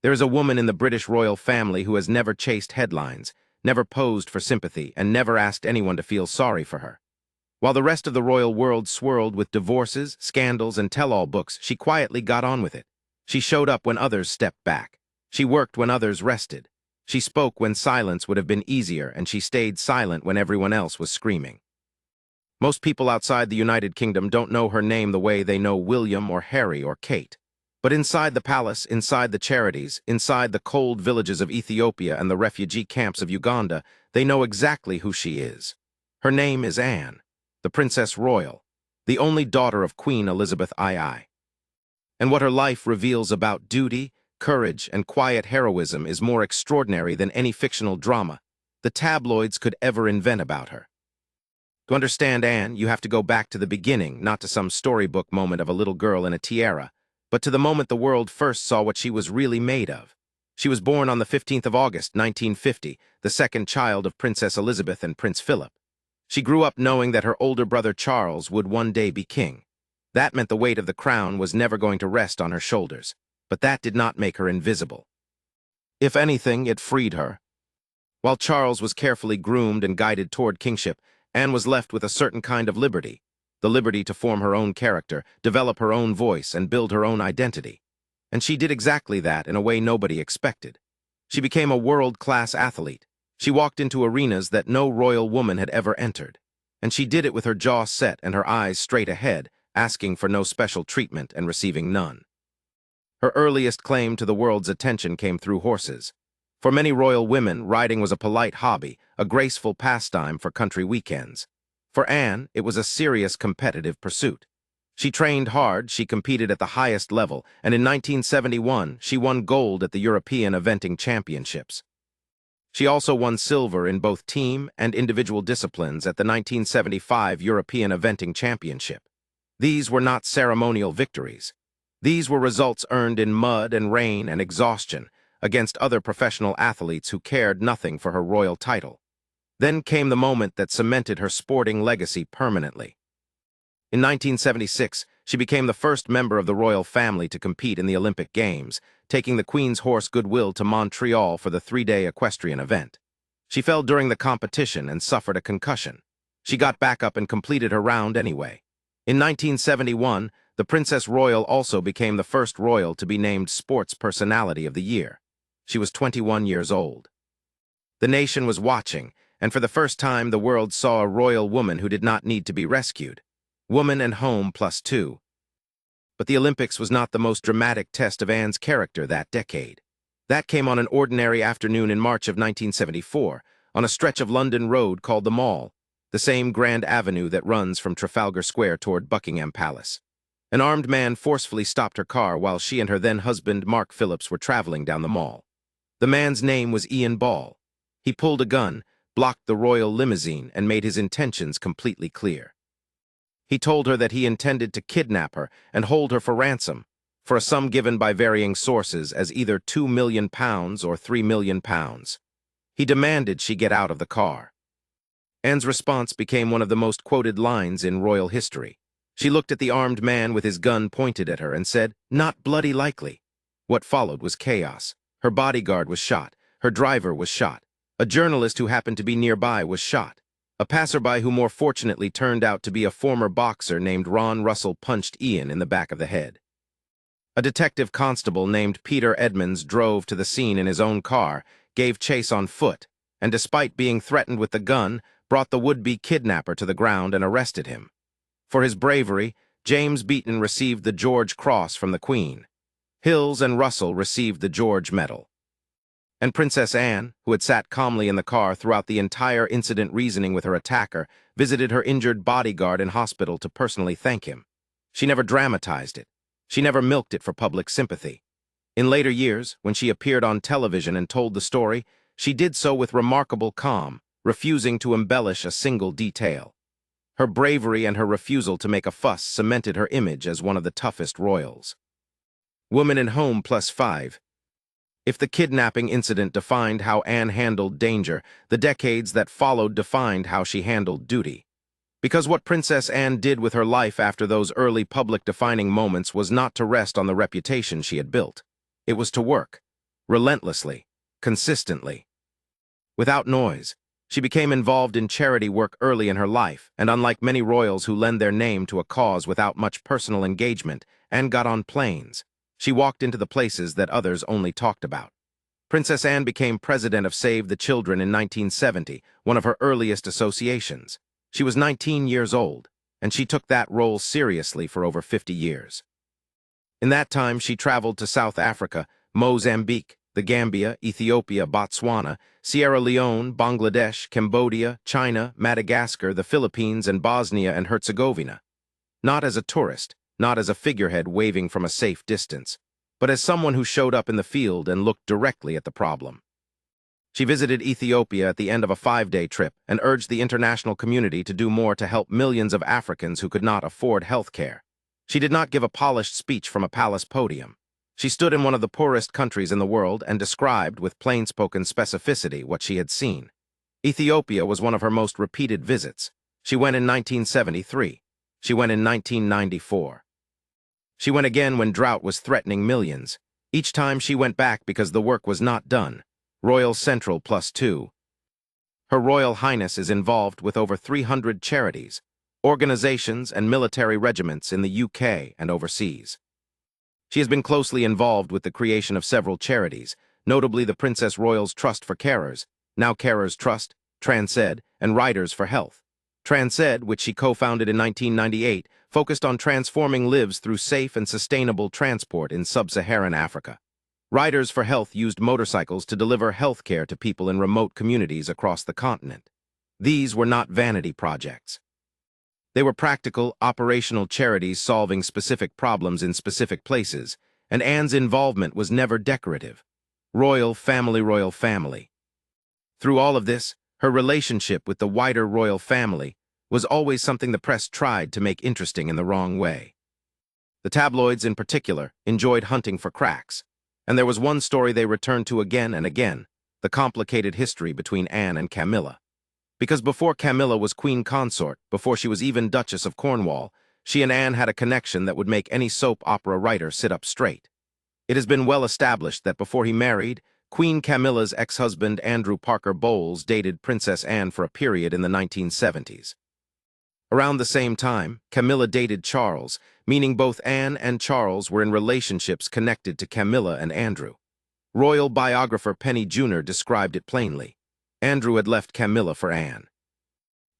There is a woman in the British royal family who has never chased headlines, never posed for sympathy, and never asked anyone to feel sorry for her. While the rest of the royal world swirled with divorces, scandals, and tell-all books, she quietly got on with it. She showed up when others stepped back. She worked when others rested. She spoke when silence would have been easier, and she stayed silent when everyone else was screaming. Most people outside the United Kingdom don't know her name the way they know William or Harry or Kate. But inside the palace, inside the charities, inside the cold villages of Ethiopia and the refugee camps of Uganda, they know exactly who she is. Her name is Anne, the Princess Royal, the only daughter of Queen Elizabeth II. And what her life reveals about duty, courage, and quiet heroism is more extraordinary than any fictional drama the tabloids could ever invent about her. To understand Anne, you have to go back to the beginning, not to some storybook moment of a little girl in a tiara, but to the moment the world first saw what she was really made of. She was born on the 15th of August, 1950, the second child of Princess Elizabeth and Prince Philip. She grew up knowing that her older brother Charles would one day be king. That meant the weight of the crown was never going to rest on her shoulders, but that did not make her invisible. If anything, it freed her. While Charles was carefully groomed and guided toward kingship, Anne was left with a certain kind of liberty, the liberty to form her own character, develop her own voice, and build her own identity. And she did exactly that in a way nobody expected. She became a world-class athlete. She walked into arenas that no royal woman had ever entered. And she did it with her jaw set and her eyes straight ahead, asking for no special treatment and receiving none. Her earliest claim to the world's attention came through horses. For many royal women, riding was a polite hobby, a graceful pastime for country weekends. For Anne, it was a serious competitive pursuit. She trained hard, she competed at the highest level, and in 1971, she won gold at the European Eventing Championships. She also won silver in both team and individual disciplines at the 1975 European Eventing Championship. These were not ceremonial victories. These were results earned in mud and rain and exhaustion against other professional athletes who cared nothing for her royal title. Then came the moment that cemented her sporting legacy permanently. In 1976, she became the first member of the royal family to compete in the Olympic Games, taking the Queen's horse Goodwill to Montreal for the three-day equestrian event. She fell during the competition and suffered a concussion. She got back up and completed her round anyway. In 1971, the Princess Royal also became the first royal to be named Sports Personality of the Year. She was 21 years old. The nation was watching, and for the first time the world saw a royal woman who did not need to be rescued. Woman and home +2. But the Olympics was not the most dramatic test of Anne's character that decade. That came on an ordinary afternoon in March of 1974, on a stretch of London Road called the Mall, the same grand avenue that runs from Trafalgar Square toward Buckingham Palace. An armed man forcefully stopped her car while she and her then-husband Mark Phillips were traveling down the mall. The man's name was Ian Ball. He pulled a gun, blocked the royal limousine, and made his intentions completely clear. He told her that he intended to kidnap her and hold her for ransom, for a sum given by varying sources as either £2 million or £3 million. He demanded she get out of the car. Anne's response became one of the most quoted lines in royal history. She looked at the armed man with his gun pointed at her and said, "Not bloody likely." What followed was chaos. Her bodyguard was shot. Her driver was shot. A journalist who happened to be nearby was shot. A passerby who more fortunately turned out to be a former boxer named Ron Russell punched Ian in the back of the head. A detective constable named Peter Edmonds drove to the scene in his own car, gave chase on foot, and despite being threatened with the gun, brought the would-be kidnapper to the ground and arrested him. For his bravery, James Beaton received the George Cross from the Queen. Hills and Russell received the George Medal. And Princess Anne, who had sat calmly in the car throughout the entire incident reasoning with her attacker, visited her injured bodyguard in hospital to personally thank him. She never dramatized it. She never milked it for public sympathy. In later years, when she appeared on television and told the story, she did so with remarkable calm, refusing to embellish a single detail. Her bravery and her refusal to make a fuss cemented her image as one of the toughest royals. Woman and home +5. If the kidnapping incident defined how Anne handled danger, the decades that followed defined how she handled duty. Because what Princess Anne did with her life after those early public defining moments was not to rest on the reputation she had built. It was to work. relentlessly, consistently. Without noise, she became involved in charity work early in her life, and unlike many royals who lend their name to a cause without much personal engagement, Anne got on planes. She walked into the places that others only talked about. Princess Anne became president of Save the Children in 1970, one of her earliest associations. She was 19 years old, and she took that role seriously for over 50 years. In that time, she traveled to South Africa, Mozambique, the Gambia, Ethiopia, Botswana, Sierra Leone, Bangladesh, Cambodia, China, Madagascar, the Philippines, and Bosnia and Herzegovina. Not as a tourist, not as a figurehead waving from a safe distance, but as someone who showed up in the field and looked directly at the problem. She visited Ethiopia at the end of a 5-day trip and urged the international community to do more to help millions of Africans who could not afford health care. She did not give a polished speech from a palace podium. She stood in one of the poorest countries in the world and described with plain-spoken specificity what she had seen. Ethiopia was one of her most repeated visits. She went in 1973. She went in 1994. She went again when drought was threatening millions. Each time she went back because the work was not done. Royal Central +2. Her Royal Highness is involved with over 300 charities, organizations, and military regiments in the UK and overseas. She has been closely involved with the creation of several charities, notably the Princess Royal's Trust for Carers, now Carers Trust, Transcend, and Riders for Health. Transcend, which she co-founded in 1998, focused on transforming lives through safe and sustainable transport in sub-Saharan Africa. Riders for Health used motorcycles to deliver health care to people in remote communities across the continent. These were not vanity projects. They were practical, operational charities solving specific problems in specific places, and Anne's involvement was never decorative. Royal family. Through all of this, her relationship with the wider royal family was always something the press tried to make interesting in the wrong way. The tabloids, in particular, enjoyed hunting for cracks, and there was one story they returned to again and again, the complicated history between Anne and Camilla. Because before Camilla was queen consort, before she was even Duchess of Cornwall, she and Anne had a connection that would make any soap opera writer sit up straight. It has been well established that before he married, Queen Camilla's ex-husband Andrew Parker Bowles dated Princess Anne for a period in the 1970s. Around the same time, Camilla dated Charles, meaning both Anne and Charles were in relationships connected to Camilla and Andrew. Royal biographer Penny Junor described it plainly. Andrew had left Camilla for Anne.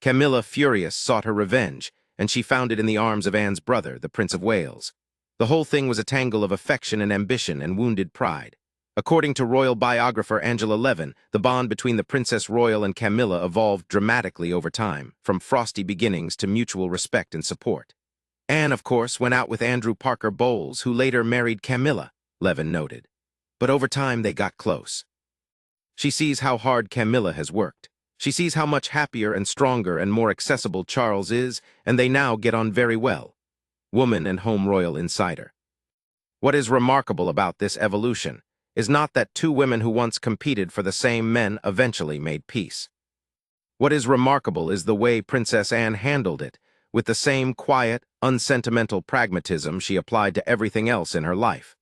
Camilla, furious, sought her revenge, and she found it in the arms of Anne's brother, the Prince of Wales. The whole thing was a tangle of affection and ambition and wounded pride. According to royal biographer Angela Levin, the bond between the Princess Royal and Camilla evolved dramatically over time, from frosty beginnings to mutual respect and support. Anne, of course, went out with Andrew Parker Bowles, who later married Camilla, Levin noted. But over time they got close. She sees how hard Camilla has worked. She sees how much happier and stronger and more accessible Charles is, and they now get on very well. Woman and Home Royal Insider. What is remarkable about this evolution is not that two women who once competed for the same men eventually made peace. What is remarkable is the way Princess Anne handled it, with the same quiet, unsentimental pragmatism she applied to everything else in her life.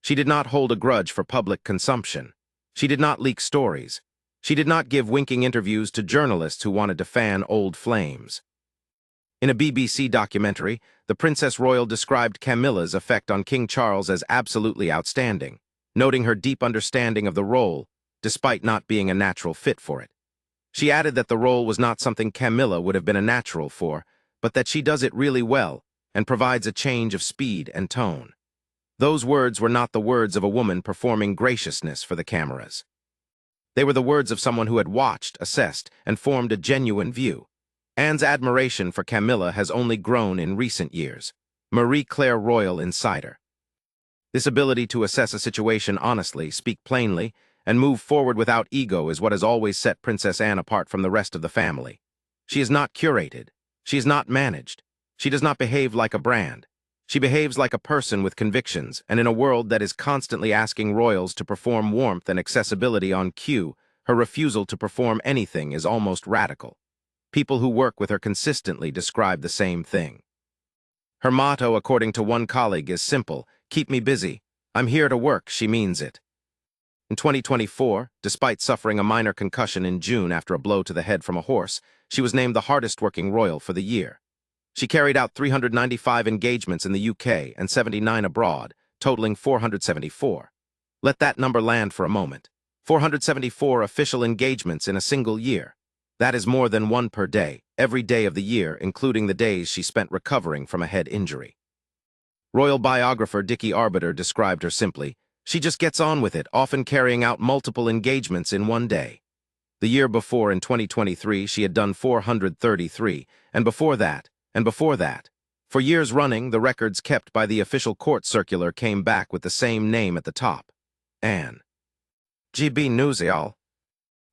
She did not hold a grudge for public consumption. She did not leak stories. She did not give winking interviews to journalists who wanted to fan old flames. In a BBC documentary, the Princess Royal described Camilla's effect on King Charles as absolutely outstanding, noting her deep understanding of the role, despite not being a natural fit for it. She added that the role was not something Camilla would have been a natural for, but that she does it really well and provides a change of speed and tone. Those words were not the words of a woman performing graciousness for the cameras. They were the words of someone who had watched, assessed, and formed a genuine view. Anne's admiration for Camilla has only grown in recent years. Marie Claire Royal Insider. This ability to assess a situation honestly, speak plainly, and move forward without ego is what has always set Princess Anne apart from the rest of the family. She is not curated. She is not managed. She does not behave like a brand. She behaves like a person with convictions, and in a world that is constantly asking royals to perform warmth and accessibility on cue, her refusal to perform anything is almost radical. People who work with her consistently describe the same thing. Her motto, according to one colleague, is simple: keep me busy. I'm here to work, she means it. In 2024, despite suffering a minor concussion in June after a blow to the head from a horse, she was named the hardest-working royal for the year. She carried out 395 engagements in the UK and 79 abroad, totaling 474. Let that number land for a moment. 474 official engagements in a single year. That is more than one per day, every day of the year, including the days she spent recovering from a head injury. Royal biographer Dickie Arbiter described her simply, "She just gets on with it, often carrying out multiple engagements in one day." The year before, in 2023, she had done 433, and before that, and before that. For years running, the records kept by the official court circular came back with the same name at the top: Anne. GB News, y'all.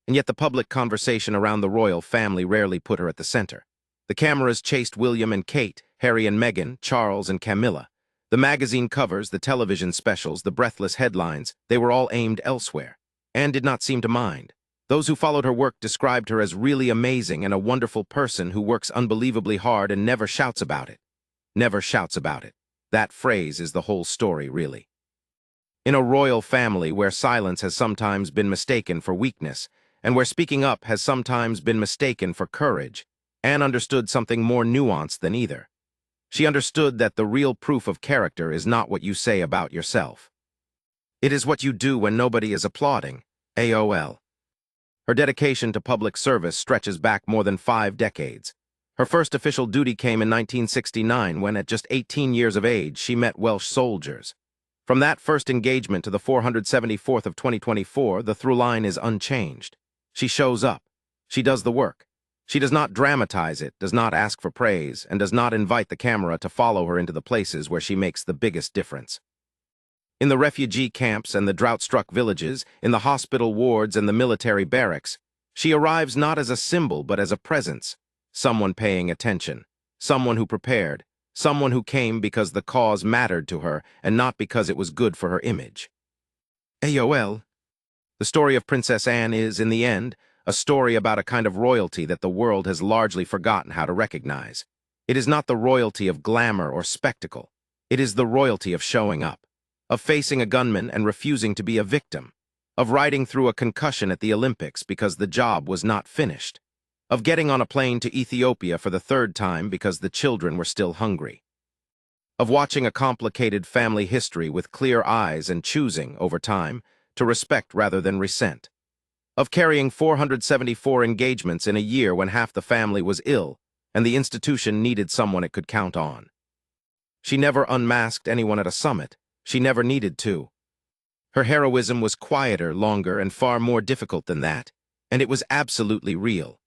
And yet the public conversation around the royal family rarely put her at the center. The cameras chased William and Kate, Harry and Meghan, Charles and Camilla. The magazine covers, the television specials, the breathless headlines, they were all aimed elsewhere. Anne did not seem to mind. Those who followed her work described her as really amazing and a wonderful person who works unbelievably hard and never shouts about it. Never shouts about it. That phrase is the whole story, really. In a royal family where silence has sometimes been mistaken for weakness, and where speaking up has sometimes been mistaken for courage, Anne understood something more nuanced than either. She understood that the real proof of character is not what you say about yourself. It is what you do when nobody is applauding. AOL. Her dedication to public service stretches back more than 5 decades. Her first official duty came in 1969 when, at just 18 years of age, she met Welsh soldiers. From that first engagement to the 474th of 2024, the through line is unchanged. She shows up. She does the work. She does not dramatize it, does not ask for praise, and does not invite the camera to follow her into the places where she makes the biggest difference. In the refugee camps and the drought-struck villages, in the hospital wards and the military barracks, she arrives not as a symbol but as a presence, someone paying attention, someone who prepared, someone who came because the cause mattered to her and not because it was good for her image. AOL. The story of Princess Anne is, in the end, a story about a kind of royalty that the world has largely forgotten how to recognize. It is not the royalty of glamour or spectacle. It is the royalty of showing up, of facing a gunman and refusing to be a victim, of riding through a concussion at the Olympics because the job was not finished, of getting on a plane to Ethiopia for the 3rd time because the children were still hungry, of watching a complicated family history with clear eyes and choosing, over time, to respect rather than resent, of carrying 474 engagements in a year when half the family was ill and the institution needed someone it could count on. She never unmasked anyone at a summit. She never needed to. Her heroism was quieter, longer, and far more difficult than that, and it was absolutely real.